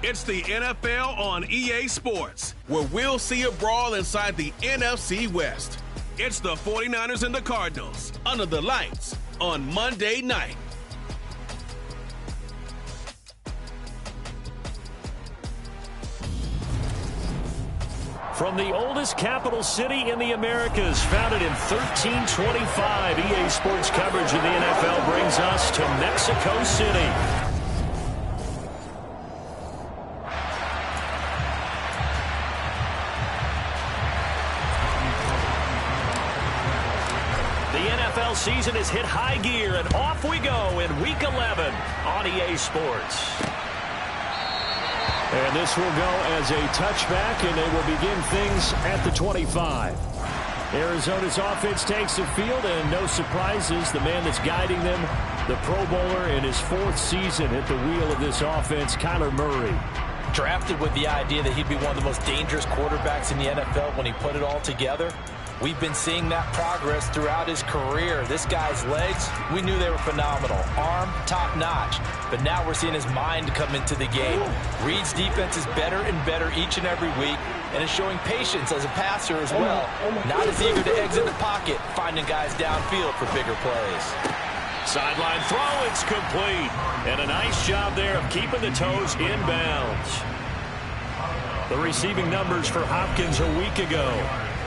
It's the NFL on EA Sports, where we'll see a brawl inside the NFC West. It's the 49ers and the Cardinals under the lights on Monday night. From the oldest capital city in the Americas, founded in 1325, EA Sports coverage of the NFL brings us to Mexico City. Season has hit high gear, and off we go in Week 11 on EA Sports. And this will go as a touchback, and they will begin things at the 25. Arizona's offense takes the field, and no surprises, the man that's guiding them, the Pro Bowler in his 4th season at the wheel of this offense, Kyler Murray. Drafted with the idea that he'd be one of the most dangerous quarterbacks in the NFL when he put it all together. We've been seeing that progress throughout his career. This guy's legs, we knew they were phenomenal. Arm, top-notch. But now we're seeing his mind come into the game. Reed's defense is better and better each and every week, and is showing patience as a passer as well. Not as eager to exit the pocket, finding guys downfield for bigger plays. Sideline throw, it's complete. And a nice job there of keeping the toes in bounds. The receiving numbers for Hopkins a week ago.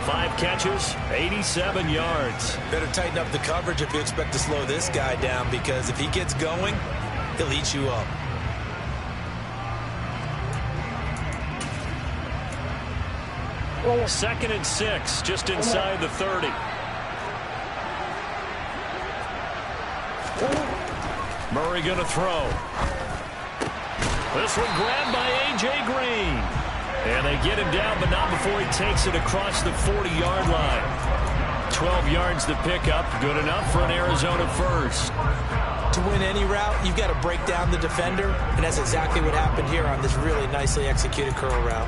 5 catches, 87 yards. Better tighten up the coverage if you expect to slow this guy down, because if he gets going, he'll eat you up. Second and 6, just inside the 30. Murray going to throw. This one grabbed by A.J. Green. And they get him down, but not before he takes it across the 40-yard line. 12 yards to pick up. Good enough for an Arizona first. To win any route, you've got to break down the defender, and that's exactly what happened here on this really nicely executed curl route.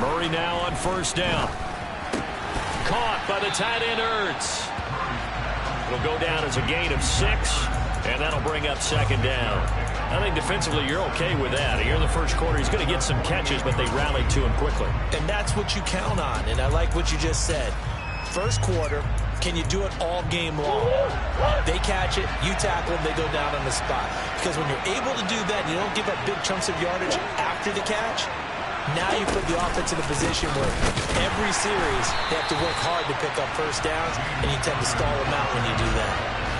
Murray now on first down. Caught by the tight end, Ertz. It'll go down as a gain of 6, and that'll bring up second down. I think defensively you're okay with that. Here in the first quarter, he's going to get some catches, but they rallied to him quickly. And that's what you count on, and I like what you just said. First quarter, can you do it all game long? They catch it, you tackle them, they go down on the spot. Because when you're able to do that, you don't give up big chunks of yardage after the catch. Now you put the offense in a position where every series they have to work hard to pick up first downs, and you tend to stall them out when you do that.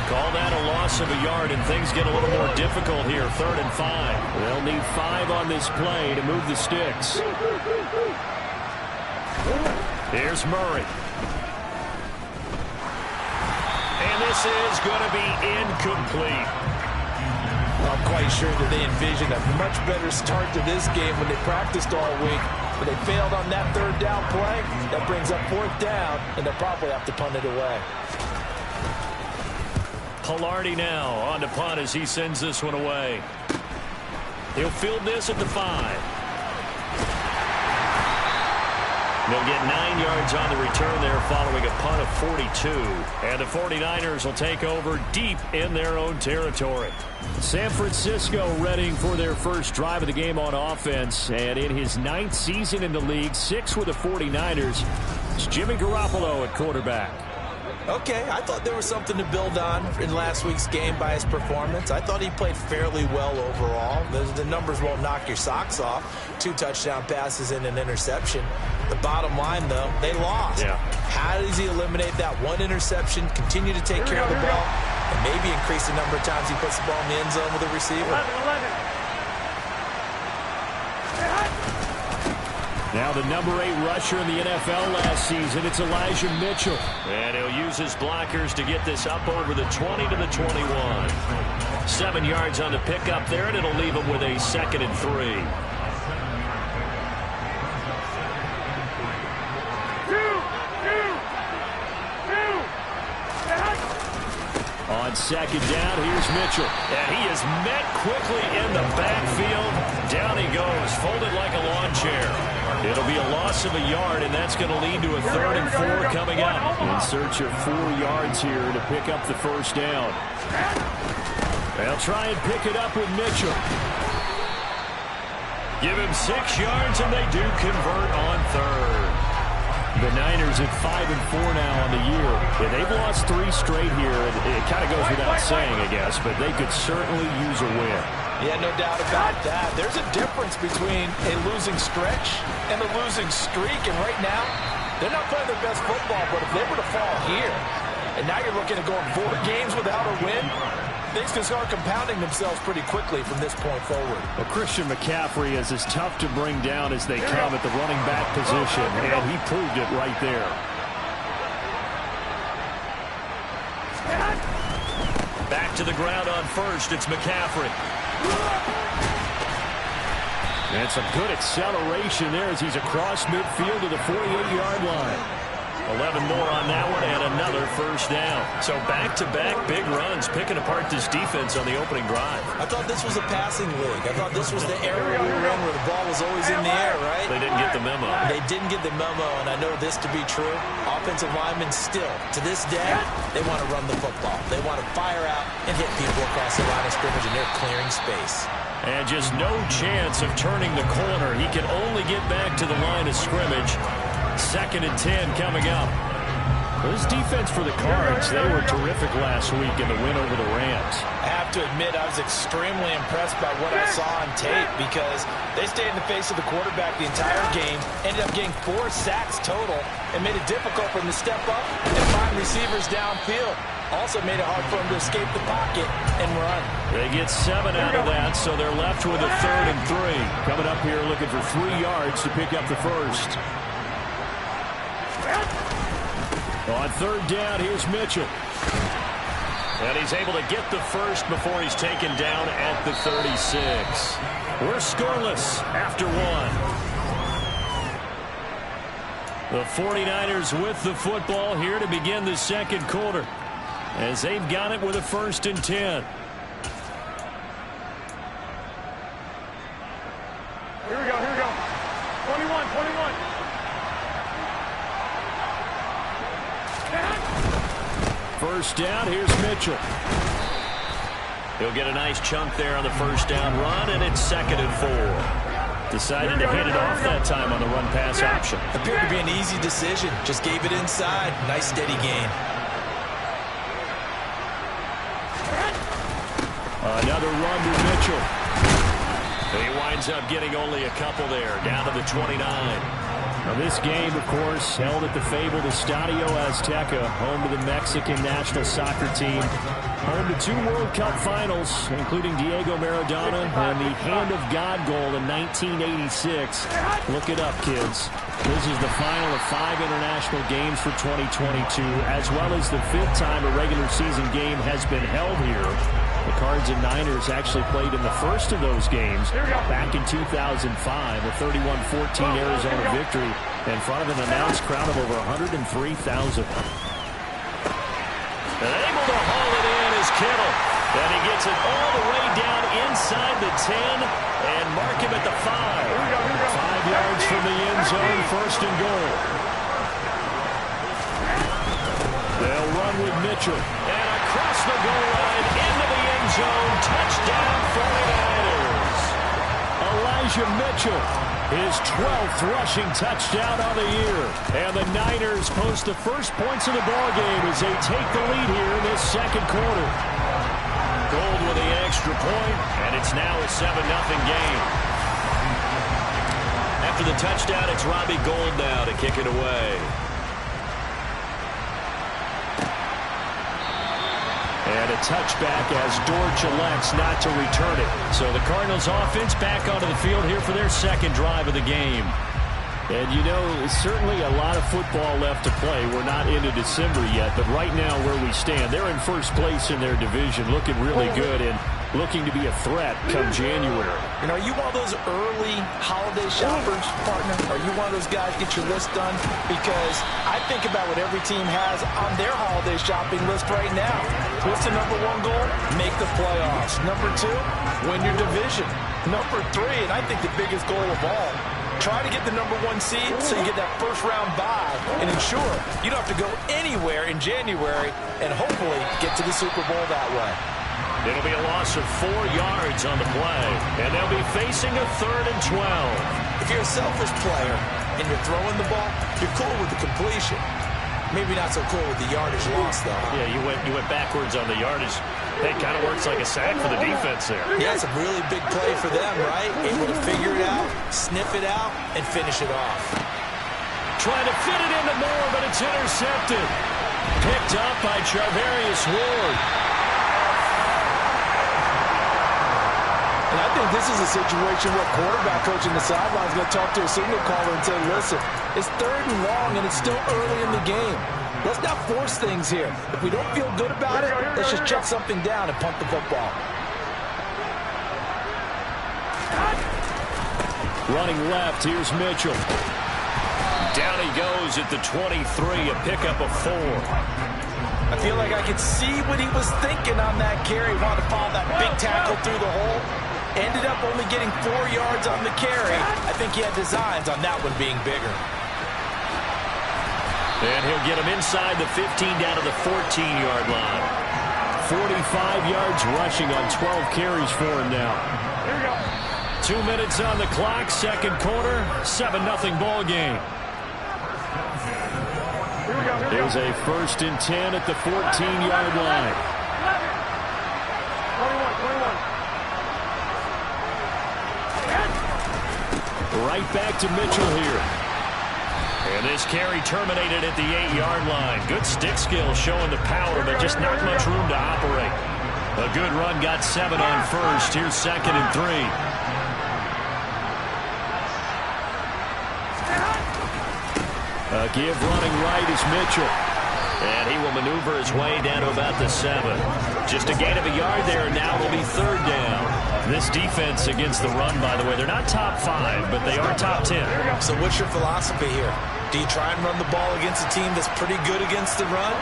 Call that a loss of a yard, and things get a little more difficult here. 3rd and 5. They'll need 5 on this play to move the sticks. Here's Murray. And this is going to be incomplete. I'm quite sure that they envisioned a much better start to this game when they practiced all week. But they failed on that 3rd down play. That brings up 4th down, and they'll probably have to punt it away. Pilardi now on to punt as he sends this one away. He'll field this at the 5. They'll get 9 yards on the return there following a punt of 42. And the 49ers will take over deep in their own territory. San Francisco readying for their first drive of the game on offense. And in his 9th season in the league, 6 with the 49ers, it's Jimmy Garoppolo at quarterback. Okay, I thought there was something to build on in last week's game by his performance. I thought he played fairly well overall. The numbers won't knock your socks off. 2 touchdown passes and an interception. The bottom line, though, they lost. Yeah. How does he eliminate that 1 interception, continue to take care of the ball, and maybe increase the number of times he puts the ball in the end zone with a receiver? 11. Now the number 8 rusher in the NFL last season, it's Elijah Mitchell. And he'll use his blockers to get this up over the 20 to the 21. 7 yards on the pickup there, and it'll leave him with a 2nd and 3. On On second down, here's Mitchell. And he is met quickly in the backfield. Down he goes, folded like a lawn chair. It'll be a loss of a yard, and that's going to lead to a 3rd and 4 coming up. In search of 4 yards here to pick up the first down. They'll try and pick it up with Mitchell. Give him 6 yards, and they do convert on 3rd. The Niners at 5-4 now on the year. Yeah, they've lost 3 straight here. It kind of goes without saying, I guess, but they could certainly use a win. Yeah, no doubt about that. There's a difference between a losing stretch and a losing streak, and right now, they're not playing their best football, but if they were to fall here, and now you're looking at going 4 games without a win, things can start compounding themselves pretty quickly from this point forward. Well, Christian McCaffrey is as tough to bring down as they come at the running back position, and he proved it right there. Back to the ground on first. It's McCaffrey. And some good acceleration there as he's across midfield to the 48-yard line. 11 more on that one and another first down. So back-to-back big runs, picking apart this defense on the opening drive. I thought this was a passing league. I thought this was the era we were in where the ball was always in the air, right? They didn't get the memo. They didn't get the memo, and I know this to be true. Offensive linemen still, to this day, they want to run the football. They want to fire out and hit people across the line of scrimmage, and they're clearing space. And just no chance of turning the corner. He can only get back to the line of scrimmage. 2nd and 10 coming up. This defense for the Cards, they were terrific last week in the win over the Rams. I have to admit, I was extremely impressed by what I saw on tape because they stayed in the face of the quarterback the entire game, ended up getting 4 sacks total, and made it difficult for them to step up and find receivers downfield. Also made it hard for them to escape the pocket and run. They get 7 out of that, so they're left with a 3rd and 3. Coming up here looking for 3 yards to pick up the first. On 3rd down, here's Mitchell. And he's able to get the first before he's taken down at the 36. We're scoreless after 1. The 49ers with the football here to begin the 2nd quarter, as they've got it with a 1st and 10. Here we go, here we go. 21, 21. First down, here's Mitchell. He'll get a nice chunk there on the first down run, and it's 2nd and 4. Decided to hand it off that time on the run-pass option. Appeared to be an easy decision. Just gave it inside. Nice steady gain. Another run to Mitchell. He winds up getting only a couple there, down to the 29. Now this game, of course, held at the fabled Estadio Azteca, home to the Mexican national soccer team, home to 2 World Cup finals, including Diego Maradona and the Hand of God goal in 1986. Look it up, kids. This is the final of 5 international games for 2022, as well as the 5th time a regular season game has been held here. The Cards and Niners actually played in the first of those games back in 2005, a 31-14 Arizona victory in front of an announced crowd of over 103,000. And able to haul it in is Kittle. And he gets it all the way down inside the 10 and mark him at the 5. 5 yards from the end zone, 1st and goal. They'll run with Mitchell. And across the goal line, into the end zone, touchdown 49ers. Elijah Mitchell, his 12th rushing touchdown on the year. And the Niners post the first points of the ballgame as they take the lead here in this 2nd quarter. Gold with the extra point, and it's now a 7-0 game. After the touchdown, it's Robbie Gould now to kick it away. And a touchback as Dortch elects not to return it. So the Cardinals offense back onto the field here for their 2nd drive of the game. And, you know, certainly a lot of football left to play. We're not into December yet, but right now where we stand, they're in first place in their division, looking really good and looking to be a threat come January. You know, are you one of those early holiday shoppers, partner? Are you one of those guys get your list done? Because I think about what every team has on their holiday shopping list right now. What's the number one goal? Make the playoffs. Number two, win your division. Number three, and I think the biggest goal of all, try to get the number one seed so you get that first round bye and ensure you don't have to go anywhere in January and hopefully get to the Super Bowl that way. It'll be a loss of 4 yards on the play, and they'll be facing a 3rd and 12. If you're a selfish player and you're throwing the ball, you're cool with the completion. Maybe not so cool with the yardage loss, though. Yeah, you went backwards on the yardage. It kind of works like a sack for the defense there. Yeah, it's a really big play for them, right? Able to figure it out, sniff it out, and finish it off. Trying to fit it into Moore, but it's intercepted. Picked up by Charvarius Ward. And I think this is a situation where quarterback coach in the sideline is going to talk to a signal caller and say, listen, it's 3rd and long, and it's still early in the game. Let's not force things here. If we don't feel good about it, let's just check something down and punt the football. Running left, here's Mitchell. Down he goes at the 23, a pickup of 4. I feel like I could see what he was thinking on that carry. Wanted to follow that big tackle through the hole. Ended up only getting 4 yards on the carry. I think he had designs on that one being bigger. And he'll get him inside the 15 down to the 14-yard line. 45 yards rushing on 12 carries for him now. Here we go. 2 minutes on the clock, second quarter, 7-0 ball game. Here we go. There's a 1st and 10 at the 14-yard line. 21. Right back to Mitchell here. And this carry terminated at the 8-yard line. Good stick skill showing the power, but just not much room to operate. A good run got 7 on first. Here's 2nd and 3. A give running right is Mitchell. And he will maneuver his way down to about the 7. Just a gain of a yard there, and now it'll be 3rd down. This defense against the run, by the way, they're not top 5, but they are top 10. So what's your philosophy here? Do you try and run the ball against a team that's pretty good against the run?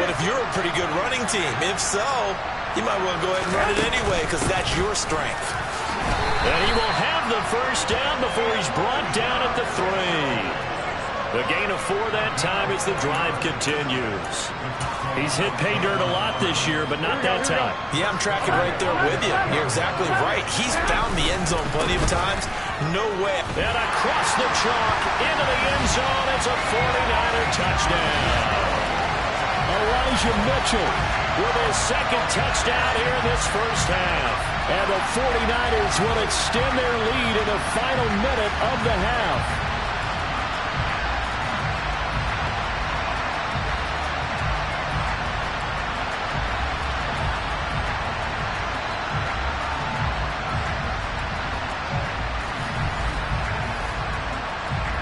What if you're a pretty good running team? If so, you might want to go ahead and run it anyway because that's your strength. And he will have the first down before he's brought down at the 3. The gain of 4 that time as the drive continues. He's hit pay dirt a lot this year, but not that time. Yeah, I'm tracking right there with you. You're exactly right. He's found the end zone plenty of times. No way. And across the chalk into the end zone. It's a 49er touchdown. Elijah Mitchell with his 2nd touchdown here in this first half. And the 49ers will extend their lead in the final minute of the half.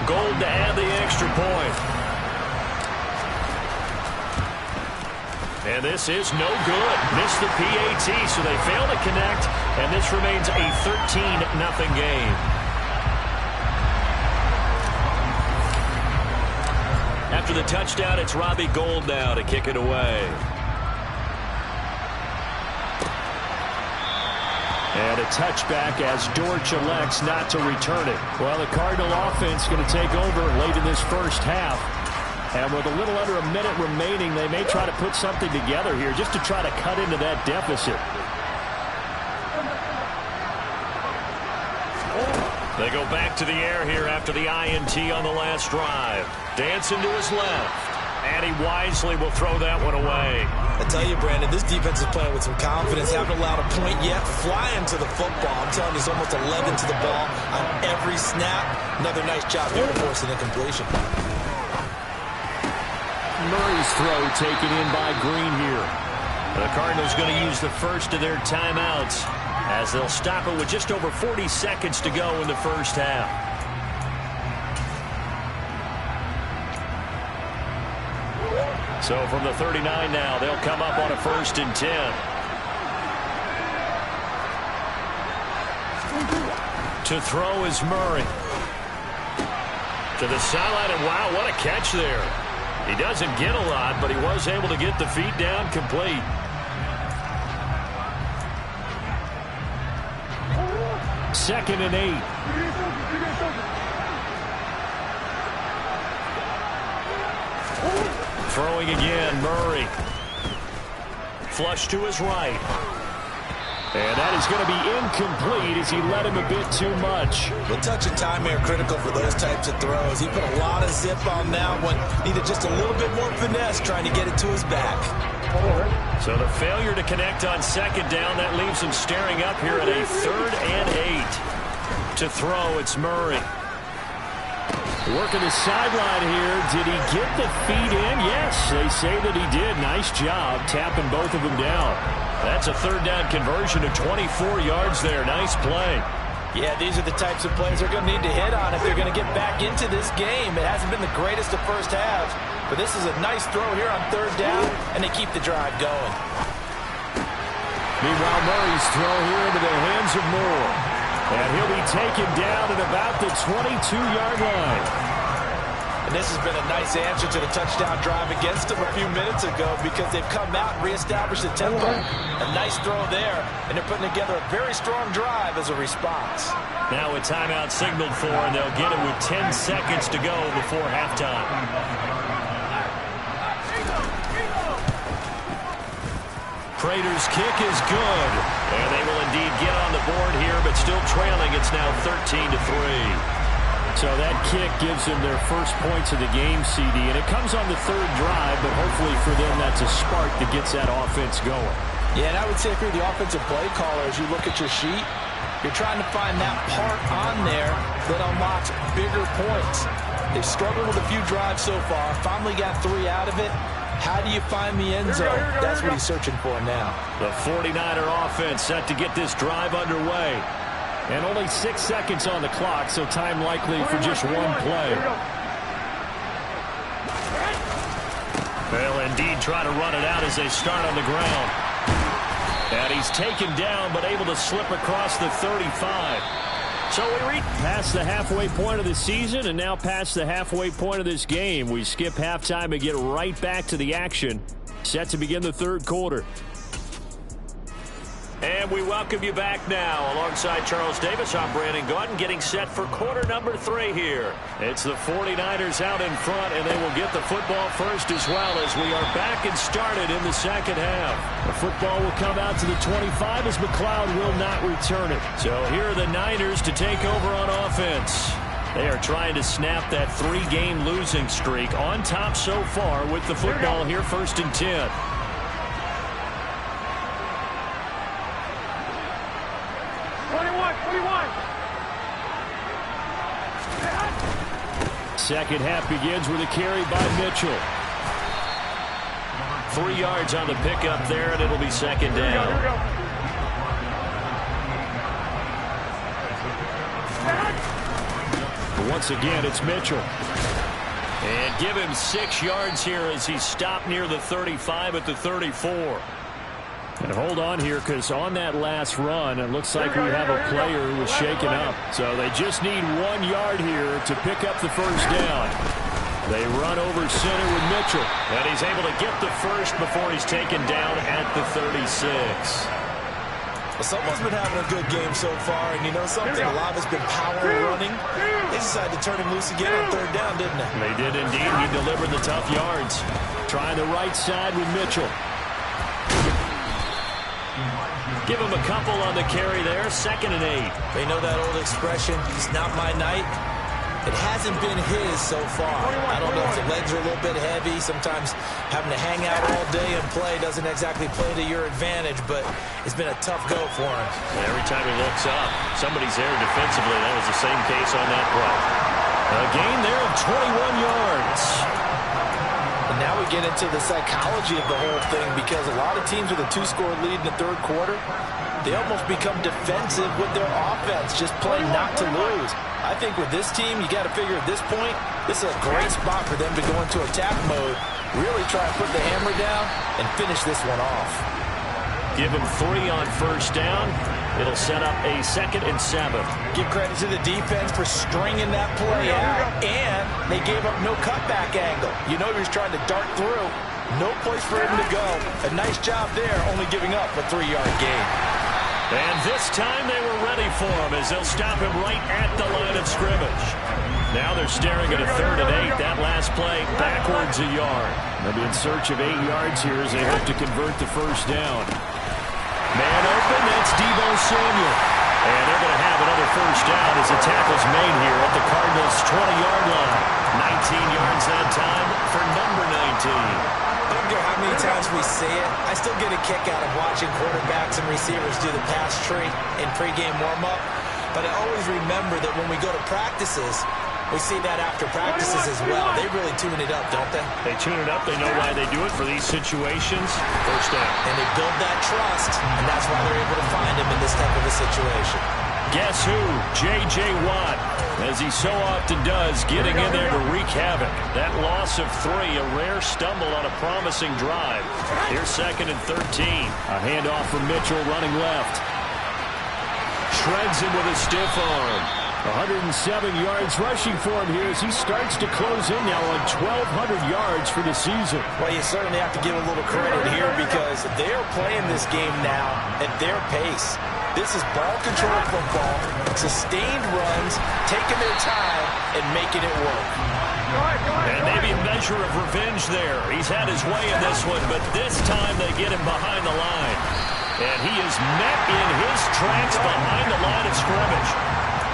Gold to add the extra point. And this is no good. Missed the PAT, so they fail to connect, and this remains a 13-0 game. After the touchdown, it's Robbie Gould now to kick it away. And a touchback as Dortch elects not to return it. Well, the Cardinal offense going to take over late in this first half. And with a little under a minute remaining, they may try to put something together here just to try to cut into that deficit. They go back to the air here after the INT on the last drive. Dancing to his left. And he wisely will throw that one away. I tell you, Brandon, this defense is playing with some confidence. Haven't allowed a point yet. Flying to the football. I'm telling you, it's almost 11 to the ball on every snap. Another nice job there to force an incompletion. Murray's throw taken in by Green here. The Cardinals going to use the first of their timeouts as they'll stop it with just over 40 seconds to go in the first half. So from the 39 now, they'll come up on a 1st and 10. To throw is Murray. To the sideline, and wow, what a catch there. He doesn't get a lot, but he was able to get the feet down complete. 2nd and 8. Throwing again, Murray. Flush to his right. And that is going to be incomplete as he let him a bit too much. The touch and time are critical for those types of throws. He put a lot of zip on that one. Needed just a little bit more finesse trying to get it to his back. So the failure to connect on 2nd down, that leaves him staring up here at a 3rd and 8. To throw, it's Murray. Working the sideline here. Did he get the feet in? Yes, they say that he did. Nice job tapping both of them down. That's a 3rd down conversion of 24 yards there. Nice play. Yeah, these are the types of plays they're going to need to hit on if they're going to get back into this game. It hasn't been the greatest of first halves, but this is a nice throw here on 3rd down, and they keep the drive going. Meanwhile, Murray's throw here into the hands of Moore. And he'll be taken down at about the 22-yard line. And this has been a nice answer to the touchdown drive against them a few minutes ago because they've come out and reestablished the tempo. A nice throw there, and they're putting together a very strong drive as a response. Now a timeout signaled for, and they'll get it with 10 seconds to go before halftime. Prater's kick is good, and they will indeed get on the board here, but still trailing. It's now 13-3. So that kick gives them their first points of the game, CD, and it comes on the 3rd drive, but hopefully for them that's a spark that gets that offense going. Yeah, and I would say if you're the offensive play caller, as you look at your sheet, you're trying to find that part on there that unlocks bigger points. They've struggled with a few drives so far, finally got 3 out of it. How do you find the end zone? That's what he's searching for now. The 49er offense set to get this drive underway. And only 6 seconds on the clock, so time likely for just one play. They'll indeed try to run it out as they start on the ground. And he's taken down, but able to slip across the 35. So we reach past the halfway point of the season and now past the halfway point of this game. We skip halftime and get right back to the action. Set to begin the 3rd quarter. And we welcome you back now. Alongside Charles Davis, I'm Brandon Gaudin, getting set for quarter number 3 here. It's the 49ers out in front, and they will get the football first as well as we are back and started in the 2nd half. The football will come out to the 25 as McLeod will not return it. So here are the Niners to take over on offense. They are trying to snap that 3-game losing streak on top so far with the football here, 1st and 10. Second half begins with a carry by Mitchell. 3 yards on the pickup there, and it'll be 2nd down. Once again, it's Mitchell. And give him 6 yards here as he's stopped near the 35 at the 34. And hold on here, because on that last run, it looks like we have a player who was shaken up. So they just need 1 yard here to pick up the 1st down. They run over center with Mitchell. And he's able to get the first before he's taken down at the 36. Well, someone's been having a good game so far, and you know something? A lot of it's been power running. They decided to turn him loose again on 3rd down, didn't they? They did indeed. He delivered the tough yards. Trying the right side with Mitchell. Give him a couple on the carry there. 2nd and 8. They know that old expression, it's not my night. It hasn't been his so far. I don't know if the legs are a little bit heavy. Sometimes having to hang out all day and play doesn't exactly play to your advantage, but it's been a tough go for him. Every time he looks up, somebody's there defensively. That was the same case on that play. A gain there of 21 yards. And now we get into the psychology of the whole thing, because a lot of teams with a 2-score lead in the 3rd quarter, they almost become defensive with their offense, just playing not to lose. I think with this team, you got to figure at this point, this is a great spot for them to go into attack mode, really try to put the hammer down and finish this one off. Give them 3 on 1st down. It'll set up a 2nd and 7. Give credit to the defense for stringing that play out, and they gave up no cutback angle. You know he was trying to dart through. No place for him to go. A nice job there, only giving up a 3-yard gain. And this time they were ready for him as they'll stop him right at the line of scrimmage. Now they're staring at a 3rd and 8. That last play backwards a yard. They'll be in search of 8 yards here as they hope to convert the first down. Man open, that's Deebo Samuel. And they're going to have another first down as the tackle's made here at the Cardinals' 20-yard line. 19 yards that time for number 19. I don't care how many times we see it, I still get a kick out of watching quarterbacks and receivers do the pass tree in pregame warm-up. But I always remember that when we go to practices, we see that after practices as well. They really tune it up, don't they? They tune it up. They know why they do it for these situations. First down. And they build that trust, and that's why they're able to find him in this type of a situation. Guess who? J.J. Watt, as he so often does, getting in there to wreak havoc. That loss of 3, a rare stumble on a promising drive. Here's 2nd and 13. A handoff from Mitchell running left. Shreds him with a stiff arm. 107 yards rushing for him here as he starts to close in now on 1,200 yards for the season. Well, you certainly have to give a little credit here because they're playing this game now at their pace. This is ball control football, sustained runs, taking their time and making it work. And maybe a measure of revenge there. He's had his way in this one, but this time they get him behind the line. And he is met in his tracks behind the line of scrimmage.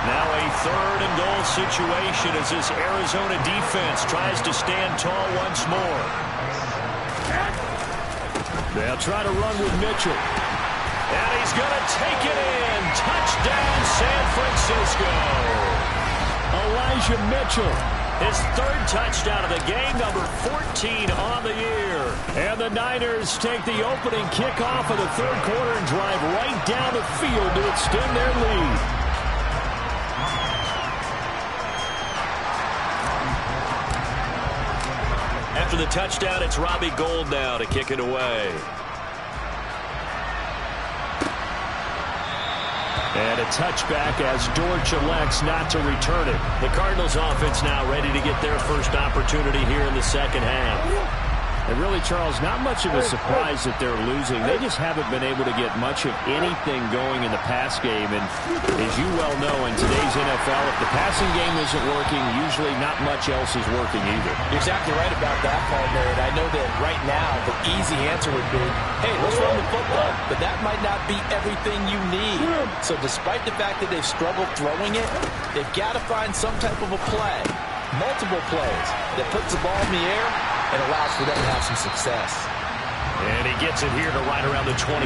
Now a 3rd and goal situation as this Arizona defense tries to stand tall once more. They'll try to run with Mitchell. And he's going to take it in. Touchdown, San Francisco. Elijah Mitchell, his 3rd touchdown of the game, number 14 on the year. And the Niners take the opening kickoff of the 3rd quarter and drive right down the field to extend their lead. After the touchdown, it's Robbie Gould now to kick it away. And a touchback as Dortch elects not to return it. The Cardinals offense now ready to get their first opportunity here in the second half. And really, Charles, not much of a surprise that they're losing. They just haven't been able to get much of anything going in the pass game. And as you well know, in today's NFL, if the passing game isn't working, usually not much else is working either. You're exactly right about that, Paul. And I know that right now the easy answer would be, hey, let's run the football. But that might not be everything you need. So despite the fact that they've struggled throwing it, they've got to find some type of a play, multiple plays, that puts the ball in the air and allows for them to have some success. And he gets it here to right around the 24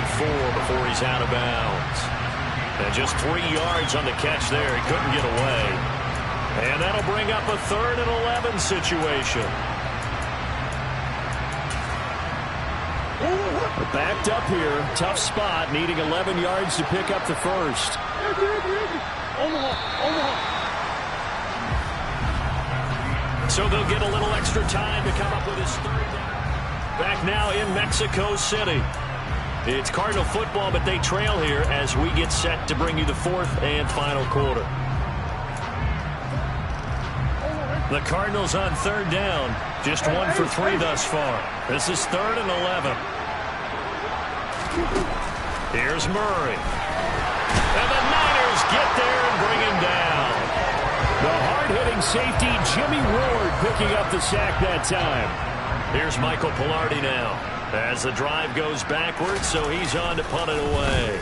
before he's out of bounds. And just 3 yards on the catch there. He couldn't get away. And that'll bring up a 3rd and 11 situation. We're backed up here. Tough spot, needing 11 yards to pick up the first. So they'll get a little extra time to come up with his 3rd down. Back now in Mexico City. It's Cardinal football, but they trail here as we get set to bring you the 4th and final quarter. The Cardinals on 3rd down. Just 1 for 3 thus far. This is 3rd and 11. Here's Murray. And the Niners get there and bring him down. The hard-hitting safety, Jimmy Ward, picking up the sack that time. Here's Michael Pilardi now as the drive goes backwards, so he's on to punt it away.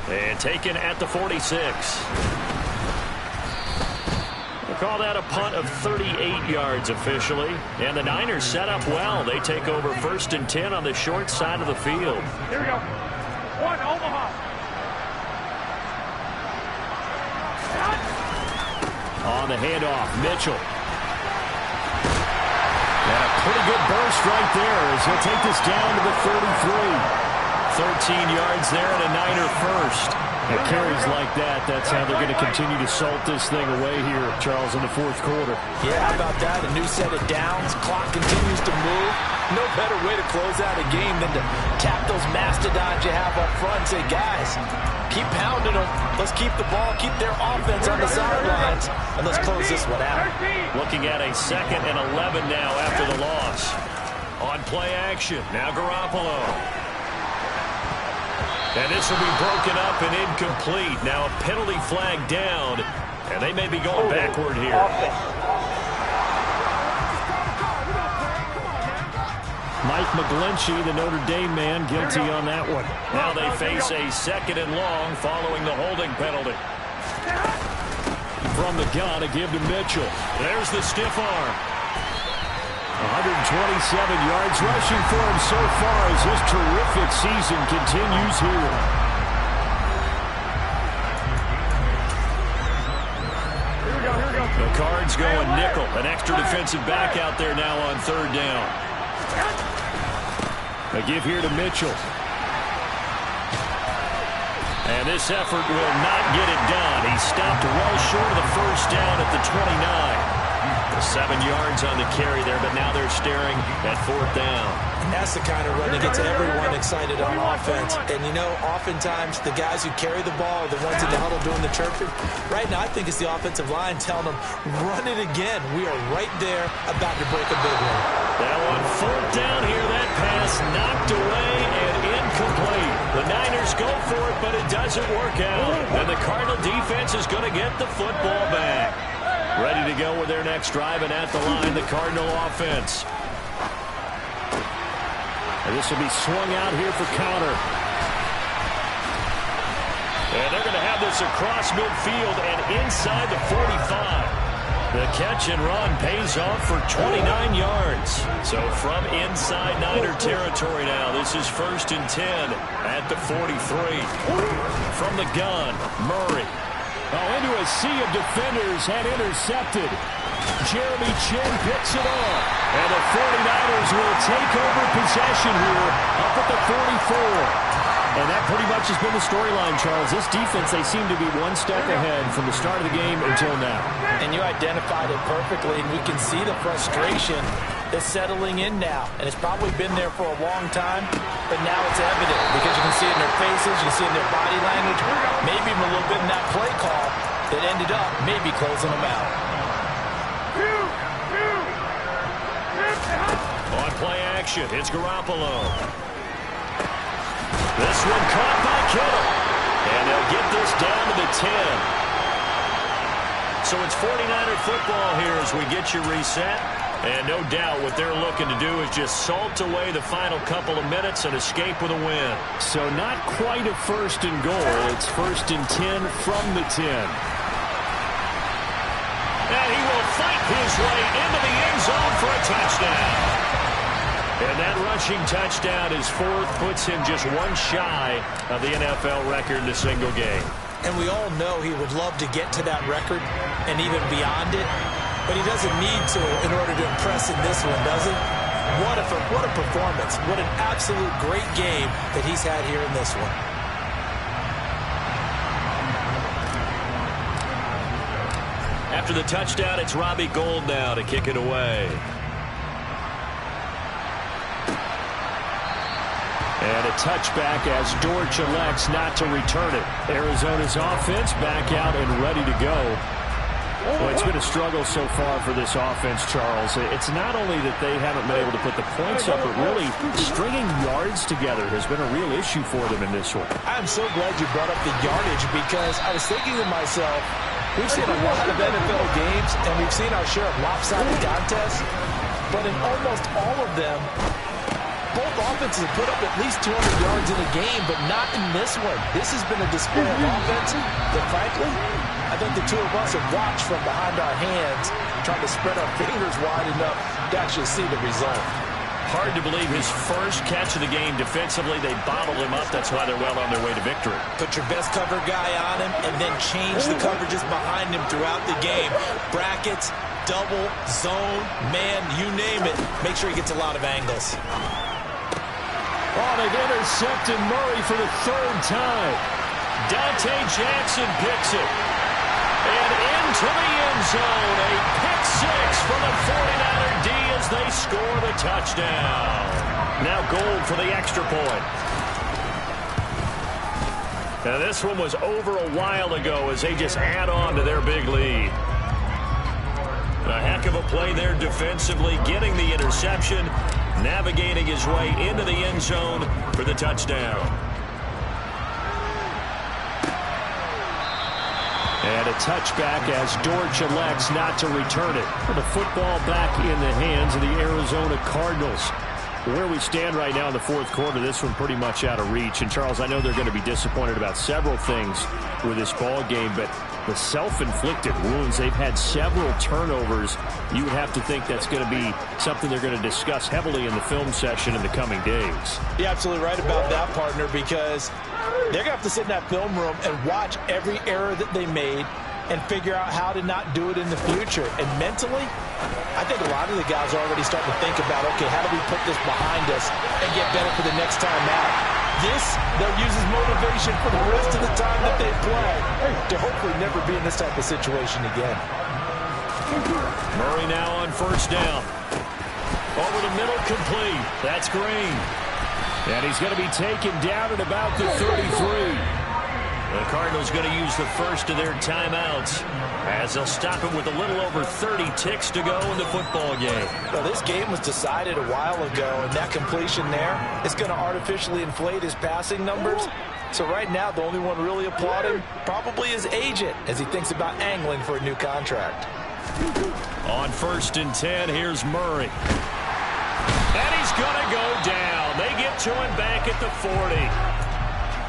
And taken at the 46. We'll call that a punt of 38 yards officially. And the Niners set up well. They take over 1st and 10 on the short side of the field. Here we go. 1, Omaha. On the handoff, Mitchell. And a pretty good burst right there as he'll take this down to the 33. 13 yards there and a Niner first. And carries like that, that's how they're going to continue to salt this thing away here, Charles, in the 4th quarter. Yeah, how about that? A new set of downs. Clock continues to move. No better way to close out a game than to tap those mastodons you have up front and say, guys, keep pounding them. Let's keep the ball, keep their offense on the sidelines, and let's close this one out. Looking at a 2nd and 11 now after the loss. On play action, now Garoppolo. And this will be broken up and incomplete. Now a penalty flag down, and they may be going backward here. Mike McGlinchey, the Notre Dame man, guilty on that one. Now they face a 2nd and long following the holding penalty. From the gun, a give to Mitchell. There's the stiff arm. 127 yards rushing for him so far as his terrific season continues here. The Cards going nickel. An extra defensive back out there now on 3rd down. A give here to Mitchell. And this effort will not get it done. He stopped well short of the 1st down at the 29. 7 yards on the carry there, but now they're staring at 4th down. That's the kind of run that gets everyone excited on offense. And, you know, oftentimes the guys who carry the ball are the ones in the huddle doing the chirping. Right now, I think it's the offensive line telling them, run it again. We are right there about to break a big one. Now on 4th down here, that pass knocked away and incomplete. The Niners go for it, but it doesn't work out. And the Cardinal defense is going to get the football back. Ready to go with their next drive, and at the line, the Cardinal offense. And this will be swung out here for counter. And they're going to have this across midfield and inside the 45. The catch and run pays off for 29 yards. So from inside Niner territory now, this is 1st and 10 at the 43. From the gun, Murray. Into a sea of defenders and intercepted. Jeremy Chin picks it off. And the 49ers will take over possession here up at the 44. And that pretty much has been the storyline, Charles. This defense, they seem to be one step ahead from the start of the game until now. And you identified it perfectly, and we can see the frustration that's settling in now. And it's probably been there for a long time, but now it's evident because you can see it in their faces, you can see it in their body language, maybe even a little bit in that play call that ended up maybe closing them out. On play action, it's Garoppolo. This one caught by Kittle. And they'll get this down to the 10. So it's 49er football here as we get you reset. And no doubt what they're looking to do is just salt away the final couple of minutes and escape with a win. So not quite a 1st and goal. It's 1st and 10 from the 10. And he will fight his way into the end zone for a touchdown. And that rushing touchdown, his 4th, puts him just one shy of the NFL record in a single game. And we all know he would love to get to that record and even beyond it, but he doesn't need to in order to impress in this one, does he? What a performance. What an absolute great game that he's had here in this one. After the touchdown, it's Robbie Gould now to kick it away. And a touchback as Dortch elects not to return it. Arizona's offense back out and ready to go. Well, it's been a struggle so far for this offense, Charles. It's not only that they haven't been able to put the points up, but really stringing yards together has been a real issue for them in this one. I'm so glad you brought up the yardage because I was thinking to myself, we've seen a lot of NFL games and we've seen our share of lopsided contests, but in almost all of them, both offenses have put up at least 200 yards in a game, but not in this one. This has been a display of offense that, frankly, I think the two of us have watched from behind our hands, trying to spread our fingers wide enough to actually see the result. Hard to believe his first catch of the game defensively. They bottled him up. That's why they're well on their way to victory. Put your best cover guy on him and then change the coverages behind him throughout the game. Brackets, double, zone, man, you name it. Make sure he gets a lot of angles. Oh, they've intercepted Murray for the 3rd time. Dante Jackson picks it. And into the end zone. A pick 6 for the 49er D as they score the touchdown. Now Gould for the extra point. Now this one was over a while ago as they just add on to their big lead. A heck of a play there defensively, getting the interception. navigating his way into the end zone for the touchdown. And a touchback as Dortch elects not to return it. For the football back in the hands of the Arizona Cardinals. Where we stand right now in the fourth quarter, this one pretty much out of reach. And, Charles, I know they're going to be disappointed about several things with this ball game, but the self-inflicted wounds, they've had several turnovers. You would have to think that's going to be something they're going to discuss heavily in the film session in the coming days. You're absolutely right about that, partner, because they're going to have to sit in that film room and watch every error that they made and figure out how to not do it in the future. And mentally, I think a lot of the guys are already starting to think about, okay, how do we put this behind us and get better for the next time out? This, they'll use as motivation for the rest of the time that they play to hopefully never be in this type of situation again. Murray now on first down. Over the middle, complete. That's Green. And he's going to be taken down at about the 33. The Cardinals going to use the first of their timeouts as they'll stop him with a little over 30 ticks to go in the football game. Well, this game was decided a while ago, and that completion there is going to artificially inflate his passing numbers. So right now, the only one really applauding probably his agent as he thinks about angling for a new contract. On 1st and 10, here's Murray. And he's going to go down. They get to him back at the 40.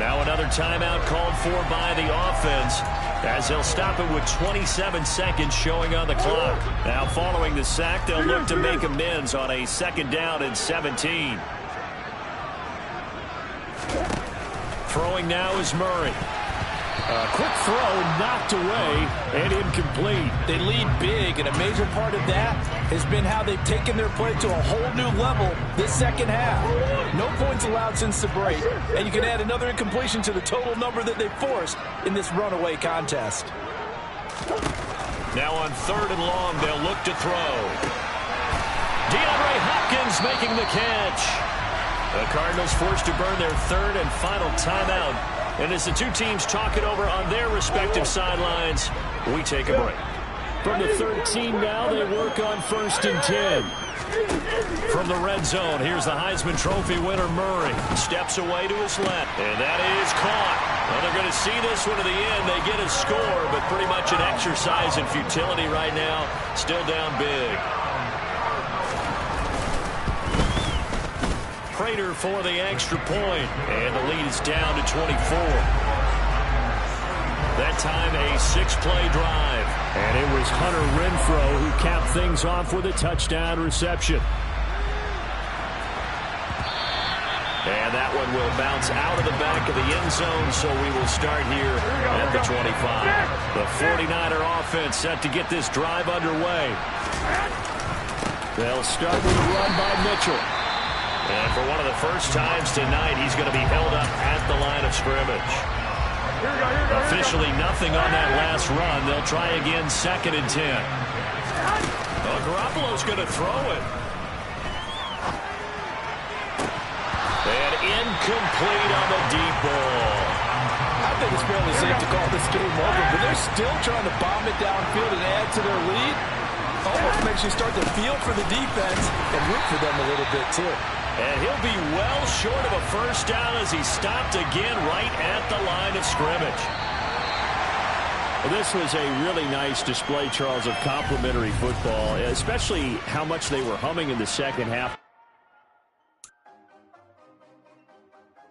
Now another timeout called for by the offense as they'll stop it with 27 seconds showing on the clock. Now following the sack, they'll look to make amends on a 2nd down and 17. Throwing now is Murray. A quick throw knocked away and incomplete. They lead big, and a major part of that has been how they've taken their play to a whole new level this second half. No points allowed since the break, and you can add another incompletion to the total number that they forced in this runaway contest. Now on 3rd and long, they'll look to throw. DeAndre Hopkins making the catch. The Cardinals forced to burn their 3rd and final timeout. And as the two teams talk it over on their respective sidelines, we take a break. From the 13 now, they work on 1st and 10. From the red zone, here's the Heisman Trophy winner, Murray. Steps away to his left, and that is caught. Well, they're going to see this one to the end. They get a score, but pretty much an exercise in futility right now. Still down big. Prater for the extra point, and the lead is down to 24. That time a 6-play drive. And it was Hunter Renfrow who capped things off with a touchdown reception. And that one will bounce out of the back of the end zone, so we will start here at the 25. The 49er offense set to get this drive underway. They'll start with a run by Mitchell. And for one of the first times tonight, he's going to be held up at the line of scrimmage. Officially nothing on that last run. They'll try again 2nd and 10. Well, Garoppolo's going to throw it. And incomplete on the deep ball. I think it's fairly safe to call this game over, but they're still trying to bomb it downfield and add to their lead. Almost makes you start to feel for the defense and root for them a little bit, too. And he'll be well short of a first down as he stopped again right at the line of scrimmage. This was a really nice display, Charles, of complimentary football, especially how much they were humming in the second half.